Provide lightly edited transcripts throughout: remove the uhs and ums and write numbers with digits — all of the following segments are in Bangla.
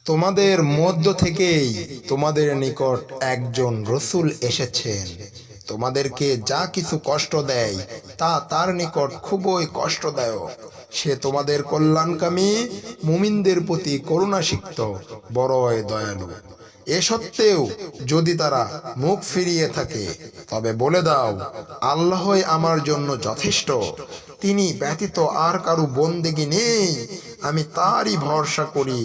তোমাদের মধ্য থেকেই তোমাদের নিকট একজন রসূল এসেছেন। তোমাদেরকে যা কিছু কষ্ট দেয় তা তার নিকট খুবই কষ্টদায়ক। সে তোমাদের কল্যাণকামী, মুমিনদের প্রতি করুণাসিক্ত, বড়ই দয়ালু। এ সত্ত্বেও যদি তারা মুখ ফিরিয়ে থাকে, তবে বলে দাও, আল্লাহই আমার জন্য যথেষ্ট। তিনি ব্যতীত আর কারো বন্দেগী নেই। আমি তারই ভরসা করি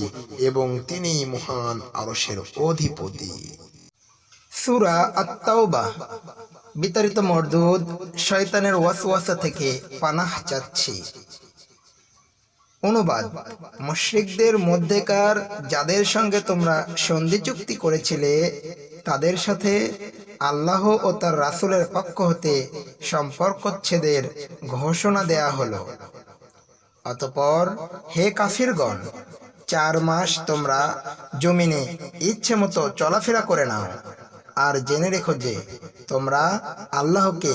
এবং তিনি মহান আরশের অধিপতি। সূরা আত-তাওবাহ। বিতাড়িত মরদুদ, শয়তানের ওয়াসওয়াসা থেকে পানাহ চাচ্ছি। অনুবাদ: মুশরিকদের মধ্যেকার যাদের সঙ্গে তোমরা সন্ধি চুক্তি করেছিলে, তাদের সাথে আল্লাহ ও তার রাসূলের পক্ষ হতে সম্পর্কচ্ছেদের ঘোষণা দেয়া হলো। অতঃপর হে কাফিরগণ, 4 মাস তোমরা জমিনে ইচ্ছে মতো চলাফেরা করে নাও, আর জেনে রেখো যে তোমরা আল্লাহকে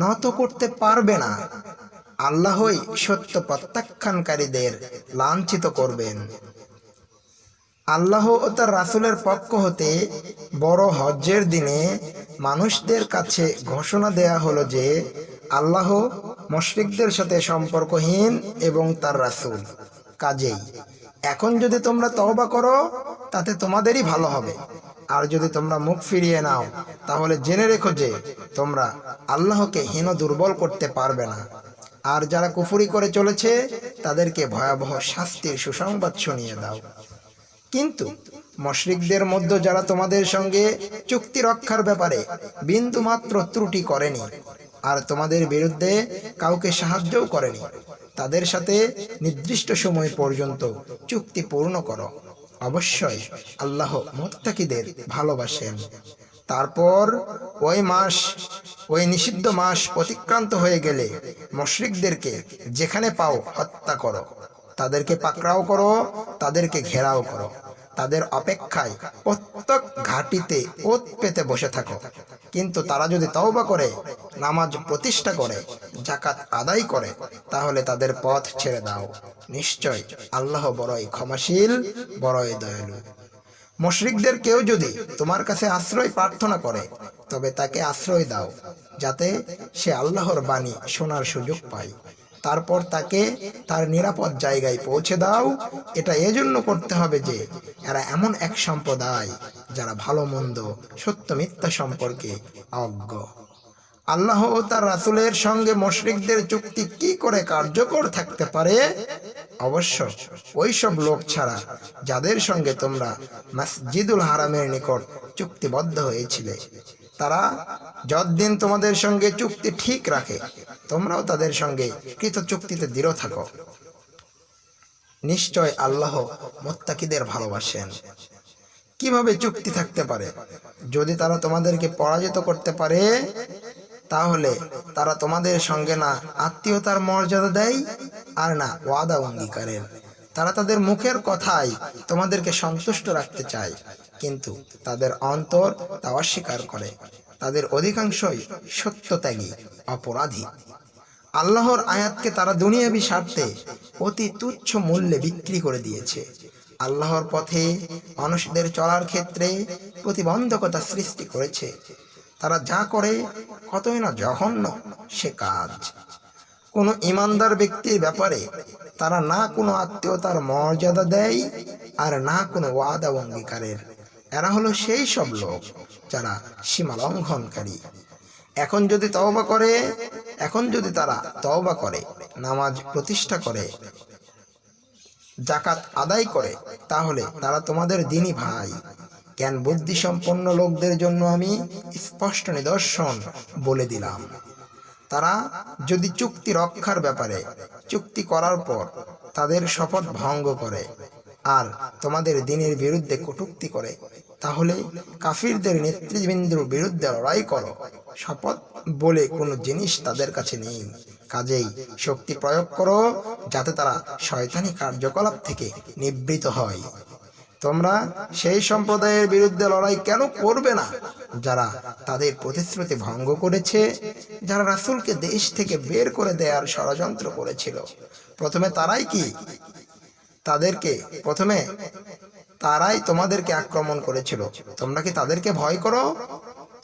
নত করতে পারবে না। আল্লাহই সত্য প্রত্যাখ্যানকারীদের লাঞ্ছিত করবেন। আল্লাহ ও তার রাসূলের পক্ষ হতে বড় হজ্জের দিনে মানুষদের কাছে ঘোষণা দেয়া হলো যে আল্লাহ মুশরিকদের সাথে সম্পর্কহীন এবং তার রাসূল। কাজেই এখন যদি তোমরা তওবা করো, তাতে তোমাদেরই ভালো হবে। আর যদি তোমরা মুখ ফিরিয়ে নাও, তাহলে জেনে রেখো যে তোমরা আল্লাহকে হীন দুর্বল করতে পারবে না। আর যারা কুফরি করে চলেছে, তাদেরকে ভয়াবহ শাস্তির সুসংবাদ শুনিয়ে দাও। কিন্তু মুশরিকদের মধ্যে যারা তোমাদের সঙ্গে চুক্তি রক্ষার ব্যাপারে বিন্দুমাত্র ত্রুটি করেনি আর তোমাদের বিরুদ্ধে কাউকে সাহায্যও করেনি, তাদের সাথে নির্দিষ্ট সময় পর্যন্ত চুক্তি পূর্ণ করো। অবশ্যই আল্লাহ মুত্তাকিদের ভালোবাসেন। তারপর ওই নিষিদ্ধ মাস অতিক্রান্ত হয়ে গেলে মুশরিকদেরকে যেখানে পাও হত্যা করো, তাদেরকে পাকড়াও করো, তাদেরকে ঘেরাও করো, তাদের অপেক্ষায় প্রত্যেক ঘাটিতে ওত পেতে বসে থাকো। কিন্তু তারা যদি তওবা করে, নামাজ প্রতিষ্ঠা করে, যাকাত আদায় করে, তাহলে তাদের পথ ছেড়ে দাও। নিশ্চয় আল্লাহ বড়ই ক্ষমাশীল, বড়ই দয়ালু। মুশরিকদের কেউ যদি তোমার কাছে আশ্রয় প্রার্থনা করে, তবে তাকে আশ্রয় দাও, যাতে সে আল্লাহর বাণী শোনার সুযোগ পায়। তারপর তাকে তার নিরাপদ জায়গায় পৌঁছে দাও। এটা এজন্য করতে হবে যে এরা এমন এক সম্প্রদায় যারা ভালো মন্দ, সত্য মিথ্যা সম্পর্কে অজ্ঞ। আল্লাহ ও তার রাসূলের সঙ্গে মুশরিকদের চুক্তি কি করে কার্যকর থাকতে পারে? অবশ্য ওইসব লোক ছাড়া যাদের সঙ্গে তোমরা মসজিদুল হারামের নিকট চুক্তিবদ্ধ হয়েছিলে। তারা যতদিন তোমাদের সঙ্গে চুক্তি ঠিক রাখে, তোমরাও তাদের সঙ্গে কৃত চুক্তিতে দৃঢ় থাকো। নিশ্চয় আল্লাহ মুত্তাকিদের ভালোবাসেন। কিভাবে চুক্তি থাকতে পারে? যদি তারা তোমাদেরকে পরাজিত করতে পারে, তাহলে তারা তোমাদের সঙ্গে না আত্মীয়তার মর্যাদা দেয় আর না ওয়াদা অঙ্গীকারের। তারা তাদের মুখের কথায় তোমাদেরকে সন্তুষ্ট রাখতে চায়, কিন্তু তাদের অন্তর তা অস্বীকার করে। তাদের অধিকাংশই সত্যত্যাগী, অপরাধী। আল্লাহর আয়াতকে তারা দুনিয়াবী স্বার্থে অতি তুচ্ছ মূল্যে বিক্রি করে দিয়েছে। আল্লাহর পথে মানুষদের চলার ক্ষেত্রে প্রতিবন্ধকতা সৃষ্টি করেছে। তারা যা করে কতই না জঘন্য সে কাজ। কোনো ইমানদার ব্যক্তির ব্যাপারে তারা না কোনো আত্মীয়তার মর্যাদা দেয় আর না কোনো ওয়াদা অঙ্গীকারের। এরা হলো সেই সব লোক যারা সীমা লঙ্ঘনকারী। এখন যদি তারা তওবা করে, নামাজ প্রতিষ্ঠা করে, যাকাত আদায় করে, তাহলে তারা তোমাদের দ্বীনী ভাই। জ্ঞান বুদ্ধি সম্পন্ন লোকদের জন্য আমি স্পষ্ট নিদর্শন বলে দিলাম। তারা যদি চুক্তি রক্ষার ব্যাপারে চুক্তি করার পর তাদের শপথ ভঙ্গ করে আর তোমাদের দ্বীনের বিরুদ্ধে কটূক্তি করে, তাহলে কাফিরদের নেতৃবৃন্দের বিরুদ্ধে লড়াই করো। শপথ বলে কোনো জিনিস তাদের কাছে নেই। কাজেই শক্তি প্রয়োগ করো, যাতে তারা শয়তানি কার্যকলাপ থেকে নিবৃত হয়। তোমরা সেই সম্প্রদায়ের বিরুদ্ধে লড়াই কেন করবে না যারা তাদের প্রতিশ্রুতি ভঙ্গ করেছে, যারা রাসূলকে দেশ থেকে বের করে দেওয়ার ষড়যন্ত্র করেছিল? প্রথমে তারাই তোমাদেরকে আক্রমণ করেছিল। তোমরা কি তাদেরকে ভয় করো?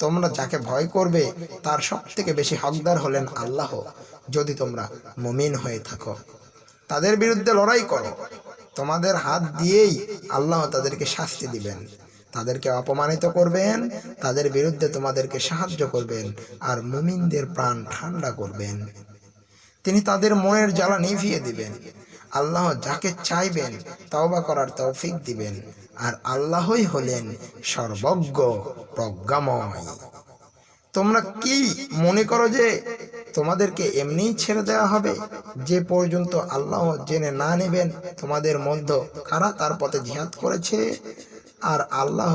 তোমরা যাকে ভয় করবে তার সব থেকে বেশি হকদার হলেন আল্লাহ, যদি তোমরা মুমিন হয়ে থাকো। তাদের বিরুদ্ধে লড়াই করো, তোমাদের হাত দিয়েই আল্লাহ তাদেরকে শাস্তি দিবেন। তাদেরকে অপমানিত করবেন, তাদের বিরুদ্ধে তোমাদেরকে সাহায্য করবেন, আর মুমিনদের প্রাণ ঠান্ডা করবেন। তিনি তাদের মনের জ্বালা নিভিয়ে দিবেন। আল্লাহ যাকে চাইবেন তওবা করার তৌফিক দিবেন, আর আল্লাহই হলেন সর্বজ্ঞ প্রজ্ঞাময়। তোমরা কি মনে করো যে তোমাদেরকে এমনিই ছেড়ে দেওয়া হবে? যে পর্যন্ত আল্লাহ জেনে না নেবেন তোমাদের মধ্যে কারা তার পথে জিহাদ করেছে, আর আল্লাহ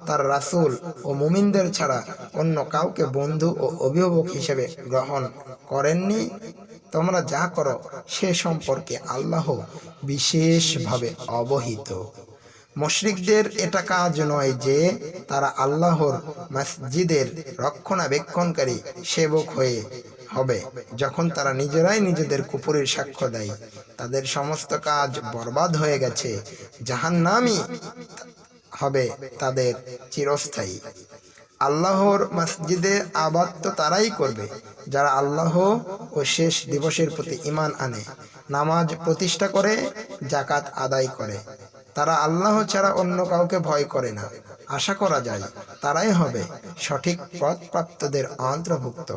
তার রাসূল ও মুমিনদের ছাড়া অন্য কাউকে বন্ধু ও অভিভাবক হিসেবে গ্রহণ করেননি। তোমরা যা করো সে সম্পর্কে আল্লাহ বিশেষভাবে অবহিত। মুশরিকদের এটা কাজ নয় যে তারা আল্লাহর মসজিদের রক্ষণাবেক্ষণকারী সেবক হয়ে হবে। যখন তারা নিজেরাই নিজেদের কুফরের সাক্ষ্য দেয়, তাদের সমস্ত কাজ বরবাদ হয়ে গেছে। জাহান্নামই হবে তাদের চিরস্থায়ী। আল্লাহর মসজিদে আবাদ তো তারাই করবে যারা আল্লাহ ও শেষ দিবসের প্রতি ঈমান আনে, নামাজ প্রতিষ্ঠা করে, যাকাত আদায় করে। তারা আল্লাহ ছাড়া অন্য কাউকে ভয় করে না। আশা করা যায় তারাই হবে সঠিক পথপ্রাপ্তদের অন্তর্ভুক্ত।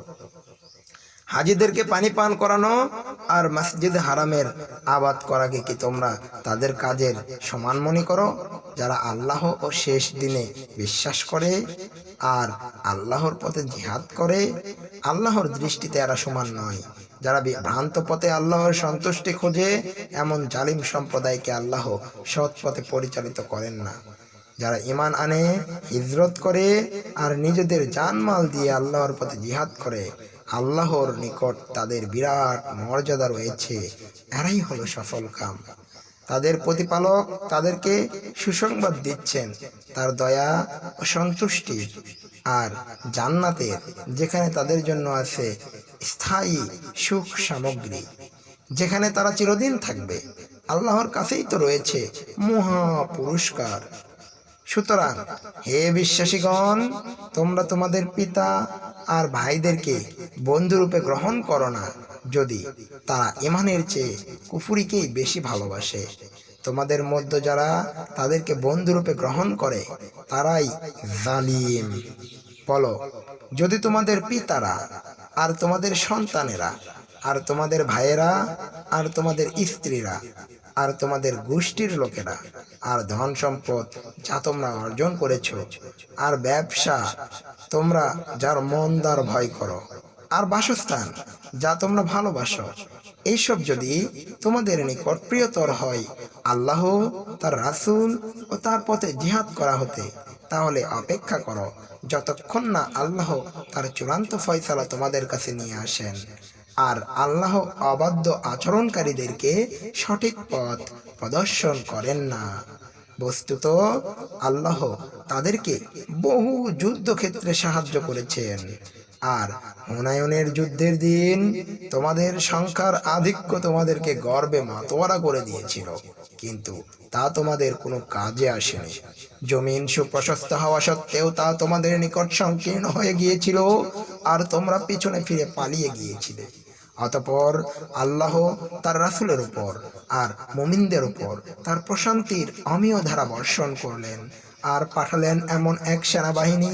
হাজিদেরকে পানি পান করানো আর মসজিদ হারামের আবাদ করাকে কি তোমরা তাদের কাজের সমান মনে করো? যারা আল্লাহ ও শেষ দিনে বিশ্বাস করে আর আল্লাহর পথে জিহাদ করে, আল্লাহর দৃষ্টিতে এরা সমান নয়। যারা ভ্রান্ত পথে আল্লাহর সন্তুষ্টি খোঁজে, এমন জালিম সম্প্রদায়কে আল্লাহ সৎ পথে পরিচালিত করেন না। যারা ঈমান আনে, হিজরত করে আর নিজেদের জানমাল দিয়ে আল্লাহর পথে জিহাদ করে, আল্লাহর নিকট তাদের বিরাট মর্যাদা রয়েছে। এরাই হলো সফল কাম। তাদের প্রতিপালক তাদেরকে সুসংবাদ দিচ্ছেন তার দয়া ও সন্তুষ্টির আর জান্নাতের, যেখানে তাদের জন্য আছে স্থায়ী সুখ সামগ্রী, যেখানে তারা চিরদিন থাকবে। আল্লাহর কাছেই তো রয়েছে মহা পুরস্কার। সুতরাং হে বিশ্বাসীগণ, তোমরা তোমাদের পিতা আর ভাইদেরকে বন্ধুরূপে গ্রহণ করো না, যদি তারা ঈমানের চেয়ে কুফরিকেই বেশি ভালোবাসে। তোমাদের মধ্যে যারা তাদেরকে বন্ধুরূপে গ্রহণ করে তারাই জালিম। বলো, যদি তোমাদের পিতারা আর তোমাদের সন্তানেরা আর তোমাদের ভাইয়েরা আর তোমাদের স্ত্রীরা আর তোমাদের গোষ্ঠীর লোকেরা আর ধন সম্পদ যা তোমরা অর্জন করেছ আর ব্যবসা তোমরা যার মন্দার ভয় করো আর বাসস্থান যা তোমরা ভালোবাসো, এইসব যদি তোমাদের নিকট প্রিয়তর হয় আল্লাহ, তার রাসূল ও তার পথে জিহাদ করা হতে, তাহলে অপেক্ষা করো যতক্ষণ না আল্লাহ তার চূড়ান্ত ফয়সালা তোমাদের কাছে নিয়ে আসেন। আর আল্লাহ অবাধ্য আচরণকারীদেরকে সঠিক পথ প্রদর্শন করেন না। বস্তুত আল্লাহ তাদেরকে বহু যুদ্ধক্ষেত্রে সাহায্য করেছেন। আর হুনায়নের যুদ্ধের দিন তোমাদের সংখ্যার আধিক্য তোমাদেরকে গর্বে মাতোয়ারা করে দিয়েছিল, কিন্তু তা তোমাদের কোনো কাজে আসেনি। জমিন সুপ্রশস্ত হওয়া সত্ত্বেও তা তোমাদের নিকট সংকীর্ণ হয়ে গিয়েছিল, আর তোমরা পিছনে ফিরে পালিয়ে গিয়েছিলে। অতঃপর আল্লাহ তার রাসূলের উপর আর মুমিনদের উপর তার প্রশান্তির অমীয় ধারা বর্ষণ করলেন, আর পাঠালেন এমন এক সেনাবাহিনী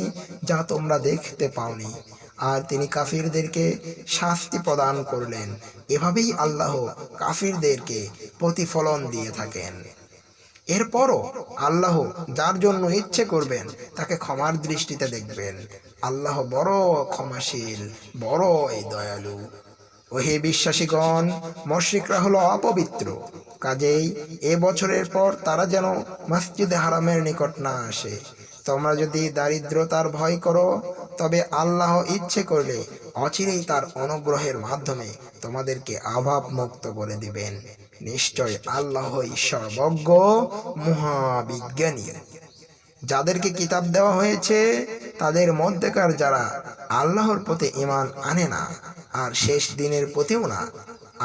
যা তোমরা দেখতে পাওনি। আর তিনি কাফিরদেরকে শাস্তি প্রদান করলেন। এভাবেই আল্লাহ কাফিরদেরকে প্রতিফলন দিয়ে থাকেন। এরপরও আল্লাহ যার জন্য ইচ্ছে করবেন তাকে ক্ষমার দৃষ্টিতে দেখবেন। আল্লাহ বড় ক্ষমাশীল, বড়ই দয়ালু। ওহে বিশ্বাসীগণ, মুশরিকরা হলো অপবিত্র, কাজেই এ বছরের পর তারা যেন মসজিদে হারামের নিকট না আসে। তোমরা যদি দারিদ্রতার ভয় করো, তবে আল্লাহ ইচ্ছে করলে অচিরেই তার অনুগ্রহের মাধ্যমে তোমাদেরকে অভাব মুক্ত করে দিবেন। নিশ্চয় আল্লাহই সর্বজ্ঞ মহাবিজ্ঞানী। যাদেরকে কিতাব দেওয়া হয়েছে তাদের মধ্যেকার যারা আল্লাহর প্রতি ঈমান আনে না আর শেষ দিনের প্রতিও না,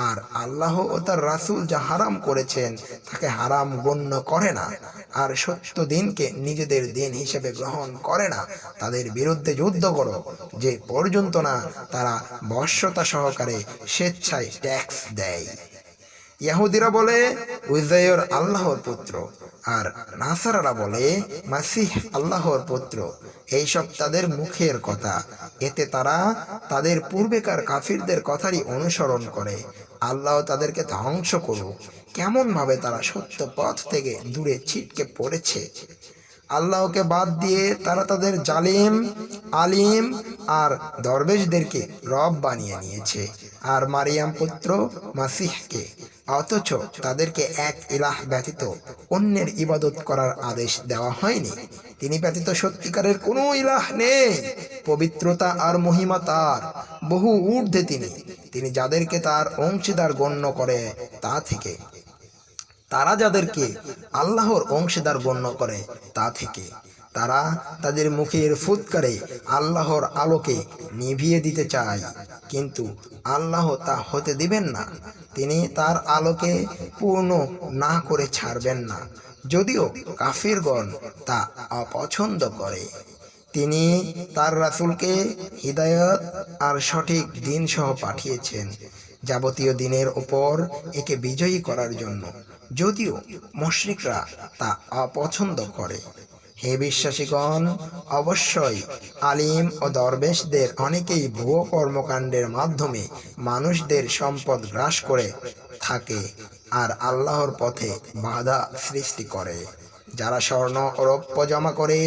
আর আল্লাহ ও তার রাসূল যা হারাম করেছেন তাকে হারাম গণ্য করে না, আর সত্য দিনকে নিজেদের দিন হিসেবে গ্রহণ করে না, তাদের বিরুদ্ধে যুদ্ধ করো, যে পর্যন্ত না তারা বশ্যতা সহকারে স্বেচ্ছায় ট্যাক্স দেয়। ইহুদিরা বলে উজাইর আল্লাহর পুত্র, আর নাসারারা বলে মাসিহ আল্লাহর পুত্র। এইসব তাদের মুখের কথা, এতে তারা তাদের পূর্বেকার কাফিরদের কথারই অনুসরণ করে। আল্লাহ তাদেরকে ধ্বংস করুক, কেমন ভাবে তারা সত্য পথ থেকে দূরে ছিটকে পড়েছে। আল্লাহকে বাদ দিয়ে তারা তাদের জালিম, আলিম আর দরবেশদেরকে রব বানিয়ে নিয়েছে, আর মারিয়াম পুত্র মাসিহকে। অথচ তাদেরকে এক ইলাহ ব্যতীত অন্যের ইবাদত করার আদেশ দেওয়া হয়নি। তিনি ব্যতীত সত্যিকারের কোনো ইলাহ নেই। পবিত্রতা আর মহিমা তার, বহু ঊর্ধ্বে তিনি যাদেরকে তার অংশীদার গণ্য করে তা থেকে। তারা যাদেরকে আল্লাহর অংশীদার গণ্য করে তা থেকে তারা তাদের মুখের ফুৎকারে আল্লাহর আলোকে নিভিয়ে দিতে চায়, কিন্তু আল্লাহ তা হতে দিবেন না। তিনি তার আলোকে পূর্ণ না করে ছাড়বেন না, যদিও কাফিরগণ তা অপছন্দ করে। তিনি তার রাসূলকে হিদায়াত আর সঠিক দিন সহ পাঠিয়েছেন, যাবতীয় দিনের উপর একে বিজয়ী করার জন্য, যদিও মুশরিকরা তা অপছন্দ করে। হে বিশ্বাসীগণ, অবশ্যই আলিম ও দরবেশদের অনেকেই ভুয়ো কর্মকাণ্ডের মাধ্যমে মানুষদের সম্পদ গ্রাস করে থাকে আর আল্লাহর পথে বাধা সৃষ্টি করে। যারা স্বর্ণ ও রৌপ্য জমা করে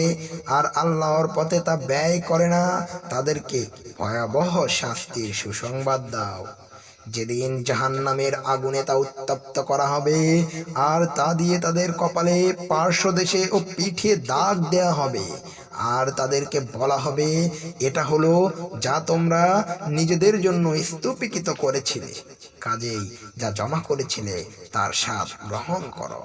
আর আল্লাহর পথে তা ব্যয় করে না, তাদেরকে ভয়াবহ শাস্তির সুসংবাদ দাও। যেদিন জাহান্নামের আগুনে তা উত্তপ্ত করা হবে, আর তা দিয়ে তাদের কপালে, পার্শ্বদেশে ও পিঠে দাগ দেয়া হবে, আর তাদেরকে বলা হবে, এটা হলো যা তোমরা নিজেদের জন্য স্তূপীকৃত করেছিলে, কাজেই যা জমা করেছিলে তার স্বাদ গ্রহণ করো।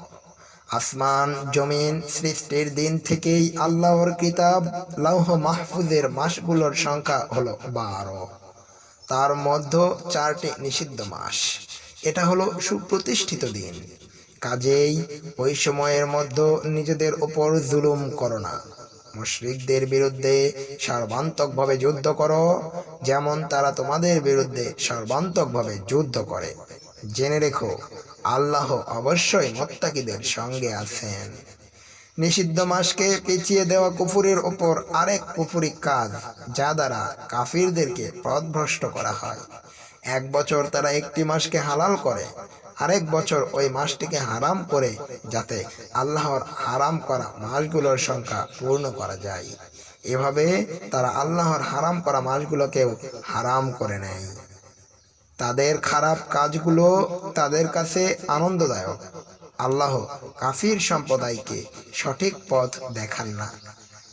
আসমান জমিন সৃষ্টির দিন থেকেই আল্লাহর কিতাব লৌহ মাহফুজের মাসগুলোর সংখ্যা হলো 12। তার মধ্যে 4টি নিষিদ্ধ মাস। এটা হলো সুপ্রতিষ্ঠিত দিন। কাজেই ওই সময়ের মধ্যে নিজেদের উপর জুলুম করো না। মুশরিকদের বিরুদ্ধে সর্বান্তকভাবে যুদ্ধ করো, যেমন তারা তোমাদের বিরুদ্ধে সর্বান্তকভাবে যুদ্ধ করে। জেনে রেখো, আল্লাহ অবশ্যই মুত্তাকিদের সঙ্গে আছেন। নিষিদ্ধ মাসকে পিছিয়ে দেওয়া কুফুরের ওপর আরেক কুফুরি কাজ, যা দ্বারা কাফিরদেরকে পথভ্রষ্ট করা হয়। 1 বছর তারা একটি মাসকে হালাল করে, আরেক বছর ওই মাসটিকে হারাম করে, যাতে আল্লাহর হারাম করা মাসগুলোর সংখ্যা পূর্ণ করা যায়। এভাবে তারা আল্লাহর হারাম করা মাসগুলোকেও হারাম করে নেয়। তাদের খারাপ কাজগুলো তাদের কাছে আনন্দদায়ক। আল্লাহ কাফির সম্প্রদায়কে সঠিক পথ দেখান না।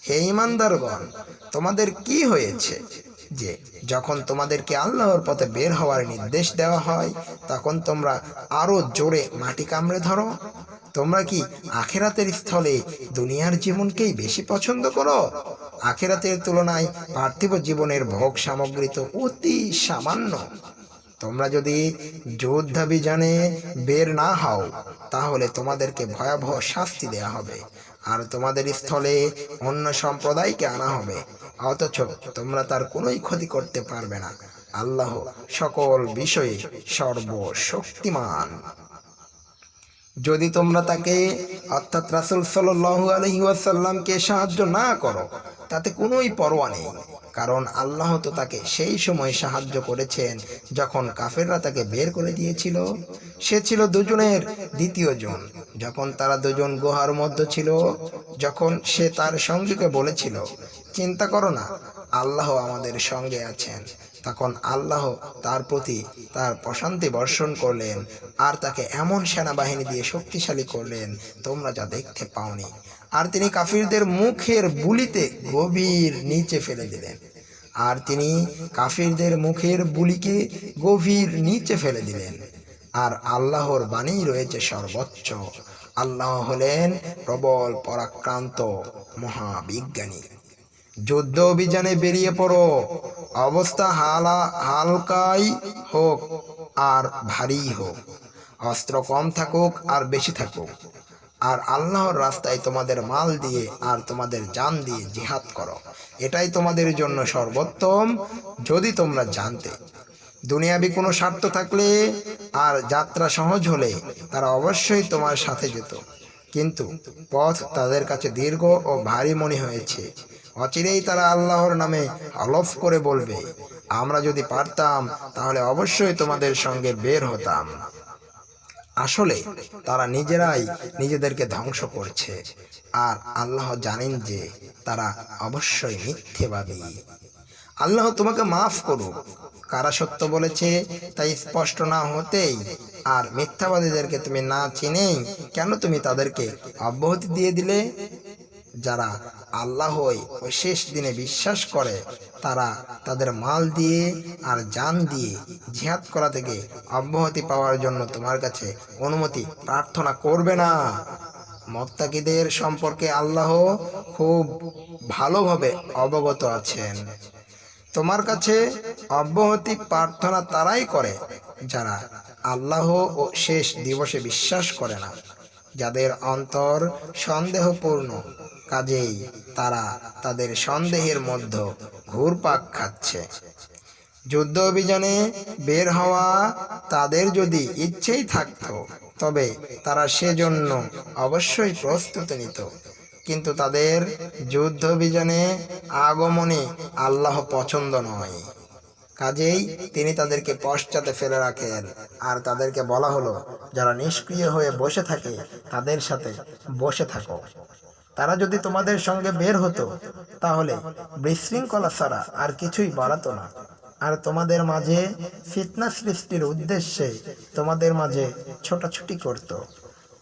হে ঈমানদারগণ, তোমাদের কি হয়েছে যে যখন তোমাদেরকে আল্লাহর পথে বের হওয়ার নির্দেশ দেওয়া হয়, তখন তোমরা আরো জোরে মাটি কামড়ে ধরো? তোমরা কি আখিরাতের স্থলে দুনিয়ার জীবনকেই বেশি পছন্দ করো? আখিরাতের তুলনায় পার্থিব জীবনের ভোগ সামগ্রী তো অতি সামান্য। তোমরা যদি যুদ্ধাভিযানে বের না হও, তাহলে তোমাদেরকে ভয়াবহ শাস্তি দেয়া হবে, আর তোমাদের স্থলে অন্য সম্প্রদায়কে আনা হবে, অথচ তোমরা তার কোনোই ক্ষতি করতে পারবে না। আল্লাহ সকল বিষয়ে সর্বশক্তিমান। যদি তোমরা তাকে অর্থাৎ রাসূল সাল্লাল্লাহু আলাইহি ওয়াসাল্লামকে সাহায্য না করো, তাতে কোনোই পরোয়া নেই, কারণ আল্লাহ তো তাকে সেই সময় সাহায্য করেছেন যখন কাফেররা তাকে বের করে দিয়েছিল। সে ছিল দুজনের দ্বিতীয় জন। যখন তারা দুজন গুহার মধ্যে ছিল, যখন সে তার সঙ্গীকে বলেছিল, চিন্তা করো না, আল্লাহ আমাদের সঙ্গে আছেন, তখন আল্লাহ তার প্রতি তার প্রশান্তি বর্ষণ করলেন, আর তাকে এমন সেনাবাহিনী দিয়ে শক্তিশালী করলেন তোমরা যা দেখতে পাওনি। আর তিনি কাফিরদের মুখের বুলিতে গভীর নিচে ফেলে দিলেন। আর আল্লাহর বাণী রয়েছে সর্বোচ্চ। আল্লাহ হলেন প্রবল পরাক্রান্ত মহাবিজ্ঞানী। যুদ্ধ অভিযানে বেরিয়ে পড়ো, অবস্থা হালকাই হোক আর ভারী হোক, অস্ত্র কম থাকুক আর বেশি থাকুক, আর আল্লাহর রাস্তায় তোমাদের মাল দিয়ে আর তোমাদের জান দিয়ে জিহাদ করো। এটাই তোমাদের জন্য সর্বোত্তম, যদি তোমরা জানতে। দুনিয়াবি কোনো স্বার্থ থাকলে আর যাত্রা সহজ হলে তারা অবশ্যই তোমার সাথে যেত, কিন্তু পথ তাদের কাছে দীর্ঘ ও ভারী মনে হয়েছে। অচিরেই তারা আল্লাহর নামে হলফ করে বলবে, আমরা যদি পারতাম তাহলে অবশ্যই তোমাদের সঙ্গে বের হতাম। আসলে তারা নিজেরাই নিজেদেরকে ধ্বংস করছে, আর আল্লাহ জানেন যে তারা অবশ্যই মিথ্যেবাদী। আল্লাহ তোমাকে মাফ করুক। কারা সত্য বলেছে তাই স্পষ্ট না হতেই আর মিথ্যাবাদীদেরকে তুমি না চিনেই কেন তুমি তাদেরকে অব্যাহতি দিয়ে দিলে? যারা আল্লাহই ওই শেষ দিনে বিশ্বাস করে তারা তাদের মাল দিয়ে আর জান দিয়ে জিহাদ করা থেকে অব্যাহতি পাওয়ার জন্য তোমার কাছে অনুমতি প্রার্থনা করবে না। মুত্তাকিদের সম্পর্কে আল্লাহ খুব ভালোভাবে অবগত আছেন। তোমার কাছে অব্যাহতি প্রার্থনা তারাই করে যারা আল্লাহ ও শেষ দিবসে বিশ্বাস করে না, যাদের অন্তর সন্দেহপূর্ণ, কাজেই তারা তাদের সন্দেহের মধ্যে ঘুরপাক খাচ্ছে। যুদ্ধ অভিযানে বের হওয়া তাদের যদি ইচ্ছেই থাকতো তবে তারা সেজন্য অবশ্যই প্রস্তুতি নিত, কিন্তু তাদের যুদ্ধ অভিযানে আগমনে আল্লাহ পছন্দ নয়, কাজেই তিনি তাদেরকে পশ্চাতে ফেলে রাখেন। আর তাদেরকে বলা হলো, যারা নিষ্ক্রিয় হয়ে বসে থাকে তাদের সাথে বসে থাকো। তারা যদি তোমাদের সঙ্গে বের হতো তাহলে বিশৃঙ্খলা ছাড়া আর কিছুই বাড়াতো না, আর তোমাদের মাঝে ফিতনা সৃষ্টির উদ্দেশ্যে তোমাদের মাঝে ছোটাছুটি করত।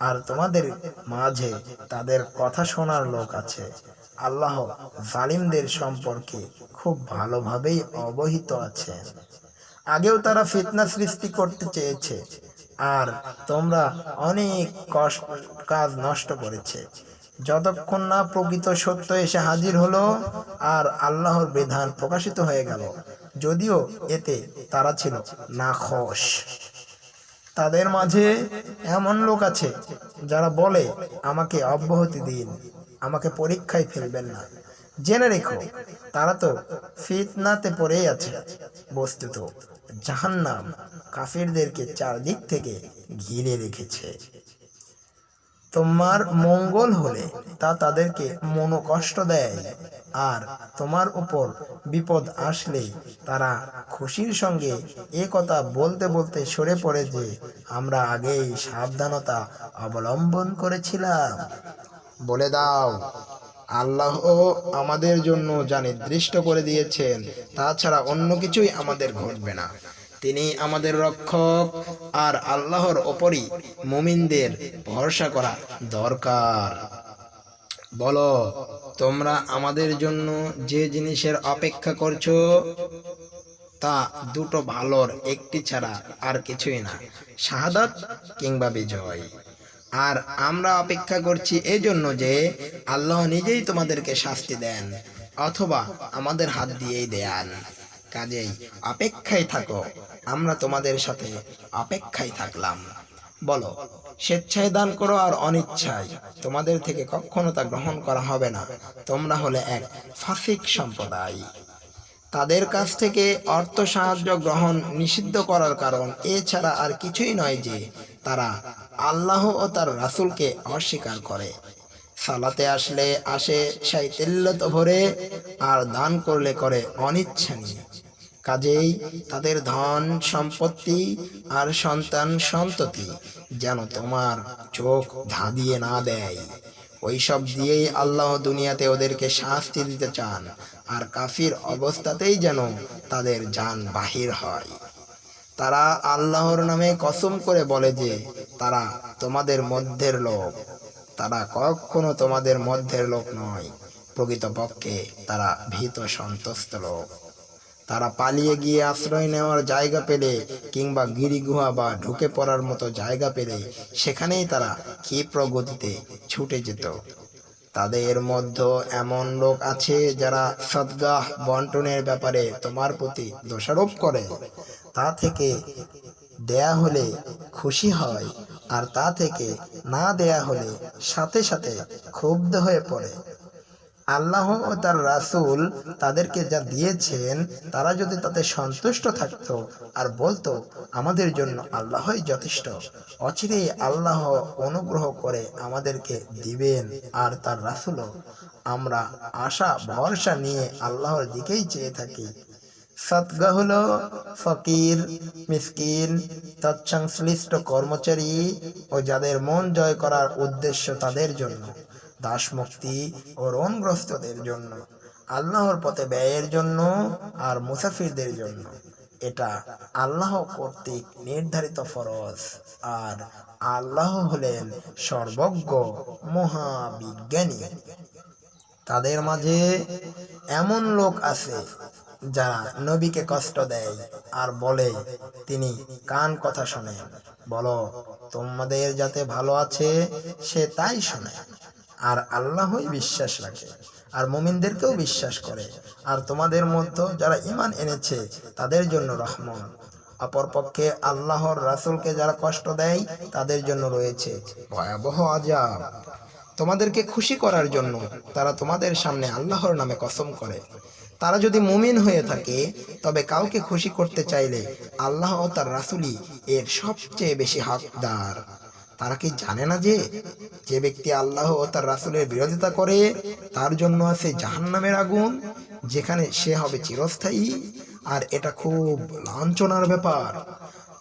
আর তোমাদের মাঝে তাদের কথা শোনার লোক আছে। আল্লাহ জালিমদের সম্পর্কে খুব ভালোভাবেই অবহিত আছেন। আগেও তারা ফিতনা সৃষ্টি করতে চেয়েছে, আর তোমরা অনেক কাজ নষ্ট করেছে, যতক্ষণ না প্রকৃত সত্য এসে হাজির হলো আর আল্লাহর বিধান প্রকাশিত হয়ে গেল, যদিও এতে তারা ছিল নাখোশ। তাদের মাঝে এমন লোক আছে যারা বলে, আমাকে অব্যাহতি দিন, আমাকে পরীক্ষায় ফেলবেন না। জেনে রেখো, তারা তো ফিতনাতে পড়েই আছে। বস্তুত জাহান্নাম কাফিরদেরকে চারদিক থেকে ঘিরে রেখেছে। তোমার মঙ্গল হলে তা তাদেরকে মনোকষ্ট দেয়, আর তোমার উপর বিপদ আসলে তারা খুশির সঙ্গে এ কথা বলতে বলতে সরে পড়ে যে আমরা আগেই সাবধানতা অবলম্বন করেছিলাম। বলে দাও, আল্লাহ আমাদের জন্য যা নির্দিষ্ট করে দিয়েছেন তাছাড়া অন্য কিছুই আমাদের ঘটবে না। তিনি আমাদের রক্ষক, আর আল্লাহর ওপরই মুমিনদের ভরসা করা দরকার। বলো, তোমরা আমাদের জন্য যে জিনিসের অপেক্ষা করছো তা দুটো ভালোর একটি ছাড়া আর কিছুই না, শাহাদাত কিংবা বিজয়। আর আমরা অপেক্ষা করছি এই জন্য যে আল্লাহ নিজেই তোমাদেরকে শাস্তি দেন অথবা আমাদের হাত দিয়েই দেন। কাজেই অপেক্ষায় থাকো, আমরা তোমাদের সাথে অপেক্ষায় থাকলাম। বলো, স্বেচ্ছায় দান করো আর অনিচ্ছায় তোমাদের থেকে কখনো তা গ্রহণ করা হবে না। তোমরা হলে এক ফাসিক সম্প্রদায়। তাদের কাছ থেকে অর্থ সাহায্য গ্রহণ নিষিদ্ধ করার কারণ এছাড়া আর কিছুই নয় যে তারা আল্লাহ ও তার রাসূলকে অস্বীকার করে। সালাতে আসে শৈথিল্যত ভরে, আর দান করলে করে অনিচ্ছা নিয়ে। কাজেই তাদের ধন সম্পত্তি আর সন্তান সন্ততি যেন তোমার চোখ ধাঁধিয়ে না দেয়। ওইসব দিয়েই আল্লাহ দুনিয়াতে ওদেরকে শাস্তি দিতে চান, আর কাফির অবস্থাতেই যেন তাদের জান বাহির হয়। তারা আল্লাহর নামে কসম করে বলে যে তারা তোমাদের মধ্যের লোক। তারা কখনো তোমাদের মধ্যের লোক নয়, প্রকৃতপক্ষে তারা ভীত সন্ত্রস্ত লোক। তারা পালিয়ে গিয়ে আশ্রয় নেওয়ার জায়গা পেলে কিংবা গিরিগুহা বা ঢুকে পড়ার মতো জায়গা পেলে সেখানেই তারা ক্ষিপ্র গতিতে ছুটে যেত। তাদের মধ্যে এমন লোক আছে যারা সদগাহ বন্টনের ব্যাপারে তোমার প্রতি দোষারোপ করে। তা থেকে দেয়া হলে খুশি হয়, আর তা থেকে না দেয়া হলে সাথে সাথে ক্ষুব্ধ হয়ে পড়ে। আল্লাহ ও তার রাসূল তাদেরকে যা দিয়েছেন তারা যদি তাতে সন্তুষ্ট থাকতো আর বলতো আমাদের জন্য আল্লাহই যথেষ্ট, অচিরেই আল্লাহ অনুগ্রহ করে আমাদেরকে দিবেন, আর তার রাসূলও, আমরা আশা ভরসা নিয়ে আল্লাহর দিকেই চেয়ে থাকি। সদকা হলো ফকির, মিসকিন, তৎসংশ্লিষ্ট কর্মচারী ও যাদের মন জয় করার উদ্দেশ্য তাদের জন্য, দাস মুক্তি ও ঋণগ্রস্তদের জন্য, আল্লাহর পথে ব্যয়ের জন্য আর মুসাফিরদের জন্য। এটা আল্লাহ কর্তৃক নির্ধারিত ফরজ, আর আল্লাহ হলেন সর্বজ্ঞ মহাবিজ্ঞানী। তাদের মাঝে এমন লোক আছে যারা নবীকে কষ্ট দেয় আর বলে তিনি কান কথা শোনেন। বলো, তোমাদের যাতে ভালো আছে সে তাই শোনে আর আল্লাহই বিশ্বাস রাখে আর মুমিনদেরকেও বিশ্বাস করে, আর তোমাদের মধ্যে যারা ঈমান এনেছে তাদের জন্য রহমত। অপরপক্ষে আল্লাহর রাসূলকে যারা কষ্ট দেয় তাদের জন্য রয়েছে ভয়াবহ আযাব। তোমাদেরকে খুশি করার জন্য তারা তোমাদের সামনে আল্লাহর নামে কসম করে। তারা যদি মুমিন হয়ে থাকে তবে কাউকে খুশি করতে চাইলে আল্লাহ ও তার রাসূলই এর সবচেয়ে বেশি হকদার। তারা কি জানে না যে যে ব্যক্তি আল্লাহ ও তার রাসূলের বিরোধিতা করে তার জন্য আছে জাহান্নামের আগুন, যেখানে সে হবে চিরস্থায়ী, আর এটা খুব লাঞ্ছনার ব্যাপার।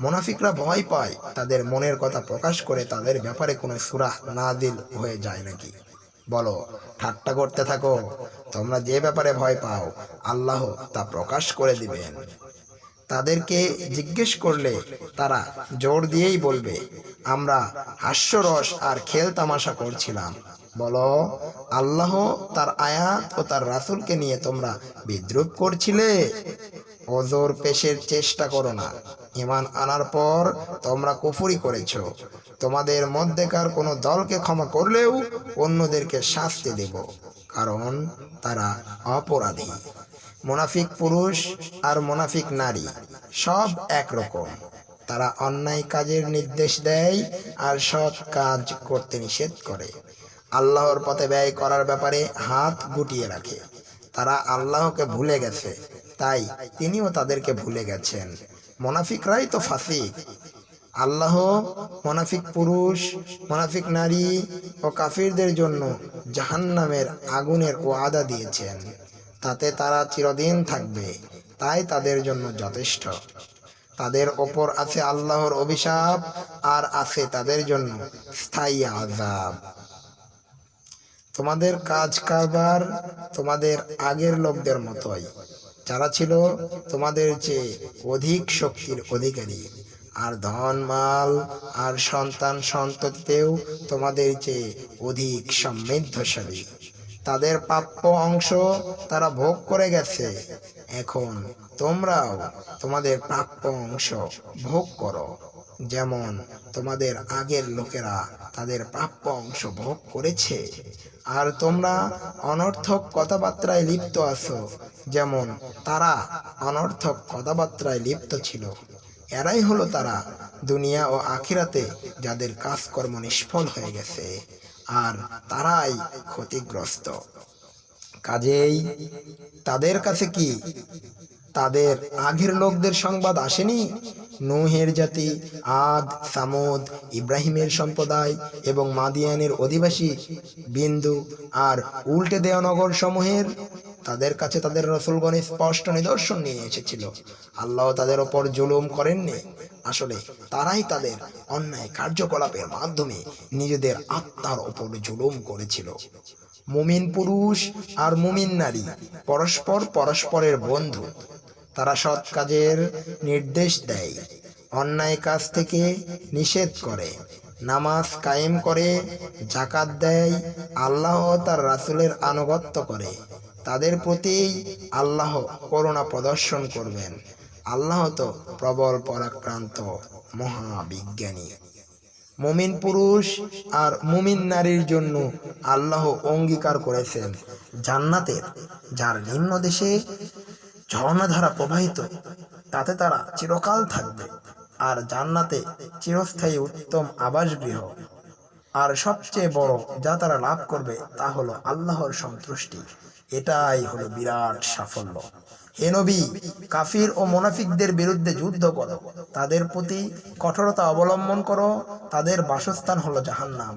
মুনাফিকরা ভয় পায় তাদের মনের কথা প্রকাশ করে তাদের ব্যাপারে কোনো সূরা নাযিল হয়ে যায় নাকি। বলো, ঠাট্টা করতে থাকো। তোমরা যে ব্যাপারে ভয় পাও আল্লাহ তা প্রকাশ করে দিবেন। তাদেরকে জিজ্ঞেস করলে তারা জোর দিয়েই বলবে আমরা হাস্যরস আর খেল তামাশা করছিলাম। বলো, আল্লাহ তার আয়াত ও তার রাসূলকে নিয়ে তোমরা বিদ্রূপ করছিলে? ওজোর পেশের চেষ্টা করো না। ঈমান আনার পর তোমরা কুফরি করেছো। তোমাদের মধ্যেকার কোনো দলকে ক্ষমা করলেও অন্যদেরকে শাস্তি দেব, কারণ তারা অপরাধী। মুনাফিক পুরুষ আর মুনাফিক নারী সব একরকম। তারা অন্যায় কাজের নির্দেশ দেয় আর সৎ কাজ করতে নিষেধ করে। আল্লাহর পথে ব্যয় করার ব্যাপারে হাত গুটিয়ে রাখে। তারা আল্লাহকে ভুলে গেছে, তাই তিনিও তাদেরকে ভুলে গেছেন। মুনাফিকরাই তো ফাসিক। আল্লাহ মুনাফিক পুরুষ, মুনাফিক নারী ও কাফিরদের জন্য জাহান্নামের আগুনের ওয়াদা দিয়েছেন। তাতে তারা চিরদিন থাকবে, তাই তাদের জন্য যথেষ্ট। তাদের ওপর আছে আল্লাহর অভিশাপ আর আছে তাদের জন্য স্থায়ী আযাব। তোমাদের কাজ কারবার তোমাদের আগের লোকদের মতোই, যারা ছিল তোমাদের চেয়ে অধিক শক্তির অধিকারী, আর ধন মাল আর সন্তান সন্ততিতেও তোমাদের চেয়ে অধিক সমৃদ্ধশালী। তাদের প্রাপ্য অংশ তারা ভোগ করে গেছে, এখন তোমরাও তোমাদের প্রাপ্য অংশ ভোগ করো, যেমন তোমাদের আগের লোকেরা তাদের প্রাপ্য অংশ ভোগ করেছে। আর তোমরা অনর্থক কথাবার্তায় লিপ্ত আছো, যেমন তারা অনর্থক কথাবার্তায় লিপ্ত ছিল। এরাই হলো তারা দুনিয়া ও আখিরাতে যাদের কাজকর্ম নিষ্ফল হয়ে গেছে, আর তারাই ক্ষতিগ্রস্ত। কাজেই তাদের কাছে কি তাদের আগের লোকদের সংবাদ আসেনি? নূহের জাতি, আদ, সামুদ, ইব্রাহিমের সম্প্রদায় এবং মাদিয়ানের অধিবাসী বিন্দু আর উল্টে দেওয়া নগর সমূহের, তাদের কাছে তাদের রাসূলগণ স্পষ্ট নিদর্শন নিয়ে এসেছিল। আল্লাহ তাদের ওপর জুলুম করেননি। আসলে তারাই তাদের অন্যায় কার্যকলাপের মাধ্যমে নিজেদের আত্মার ওপর জুলুম করেছিল। মুমিন পুরুষ আর মুমিন নারী পরস্পর পরস্পরের বন্ধু। তারা সৎ কাজের নির্দেশ দেয়, অন্যায় কাজ থেকে নিষেধ করে, নামাজ কায়েম করে, যাকাত দেয়, আল্লাহ ও তার রাসূলের আনুগত্য করে। তাদের প্রতি আল্লাহ করুণা প্রদর্শন করবেন। আল্লাহ তো প্রবল পরাক্রান্ত মহাবিজ্ঞানী। মুমিন পুরুষ আর মুমিন নারীর জন্য আল্লাহ অঙ্গীকার করেছেন জান্নাতের, যার নিম্ন দেশে ঝর্ণাধারা প্রবাহিত, তাতে তারা চিরকাল থাকবে। আর জান্নাতে চিরস্থায়ী উত্তম আবাসগৃহ। আর সবচেয়ে বড় যা তারা লাভ করবে তা হলো আল্লাহর সন্তুষ্টি। এটাই হলো বিরাট সাফল্য। হে নবী, কাফির ও মুনাফিকদের বিরুদ্ধে যুদ্ধ করো, তাদের প্রতি কঠোরতা অবলম্বন করো। তাদের বাসস্থান হলো জাহান্নাম,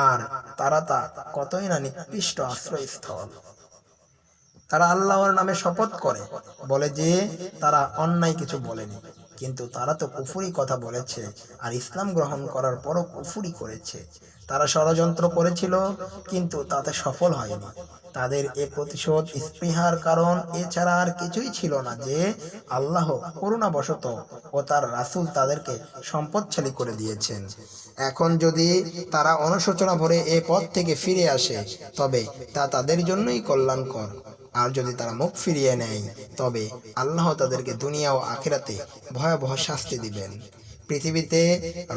আর তারা তা কতই না নিকৃষ্ট আশ্রয়স্থল। তারা আল্লাহর নামে শপথ করে, বলে যে তারা অন্যায় কিছু বলেনি, কিন্তু তারা তো কুফরি কথা বলেছে, আর ইসলাম গ্রহণ করার পরও কুফরি করেছে। তারা ষড়যন্ত্র করেছিল, কিন্তু তাতে সফল হয়নি। তাদের এ প্রতিশোধ স্পৃহার কারণ এছাড়া আর কিছুই ছিল না যে আল্লাহ করুণাবশত ও তার রাসূল তাদেরকে সম্পদশালী করে দিয়েছেন। এখন যদি তারা অনুশোচনা ভরে এ পথ থেকে ফিরে আসে, তবে তা তাদের জন্যই কল্যাণকর। আর যদি তারা মুখ ফিরিয়ে নেয়, তবে আল্লাহ তাদেরকে দুনিয়া ও আখিরাতে ভয়াবহ শাস্তি দিবেন। পৃথিবীতে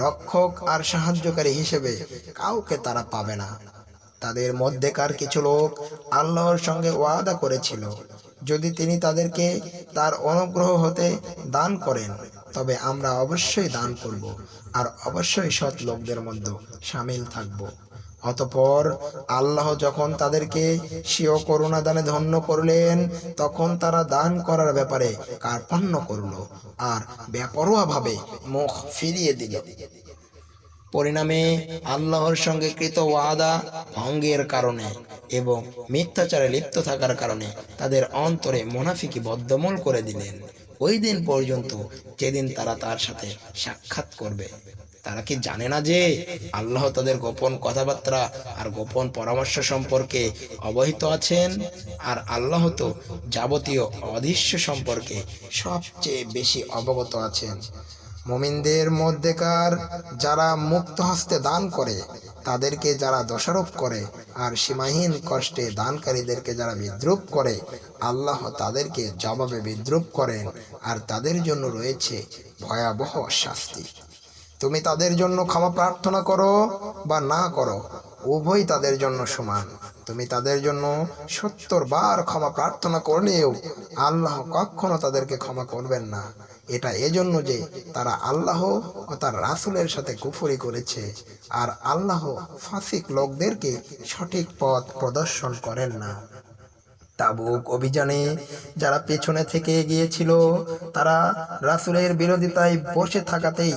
রক্ষক আর সাহায্যকারী হিসেবে কাউকে তারা পাবে না। তাদের মধ্যেকার কিছু লোক আল্লাহর সঙ্গে ওয়াদা করেছিল, যদি তিনি তাদেরকে তার অনুগ্রহ হতে দান করেন, তবে আমরা অবশ্যই দান করব, আর অবশ্যই সৎ লোকদের মধ্যে শামিল থাকব। অতঃপর আল্লাহ যখন তাদেরকে স্বীয় করুণা দানে ধন্য করলেন, তখন তারা দান করার ব্যাপারে কার্পণ্য করল আর বেপরোয়াভাবে মুখ ফিরিয়ে দিল। পরিণামে আল্লাহর সঙ্গে কৃত ওয়াদা ভঙ্গের কারণে এবং মিথ্যাচারে লিপ্ত থাকার কারণে তাদের অন্তরে মুনাফিকি বদ্ধমূল করে দিলেন, ওই দিন পর্যন্ত যেদিন তারা তার সাথে সাক্ষাৎ করবে। তারা কি জানে না যে আল্লাহ তাদের গোপন কথাবার্তা আর গোপন পরামর্শ সম্পর্কে অবহিত আছেন? আর আল্লাহ তো যাবতীয় অদৃশ্য সম্পর্কে সবচেয়ে বেশি অবগত আছেন। মুমিনদের মধ্যেকার যারা মুক্ত হস্তে দান করে, তাদেরকে যারা দোষারোপ করে, আর সীমাহীন কষ্টে দানকারীদেরকে যারা বিদ্রুপ করে, আল্লাহ তাদেরকে জবাবে বিদ্রুপ করেন, আর তাদের জন্য রয়েছে ভয়াবহ শাস্তি। তুমি তাদের জন্য ক্ষমা প্রার্থনা করো বা না করো, উভয় তাদের জন্য সমান। তুমি তাদের জন্য 70 বার ক্ষমা প্রার্থনা করলেও আল্লাহ কখনো তাদেরকে ক্ষমা করবেন না। এটা এজন্য যে তারা আল্লাহ ও তার রাসূলের সাথে কুফরি করেছে, আর আল্লাহ ফাসিক লোকদেরকে সঠিক পথ প্রদর্শন করেন না। তাবুক অভিযানে যারা পেছনে থেকে গিয়েছিল, তারা রাসূলের বিরোধিতায় বসে থাকাতেই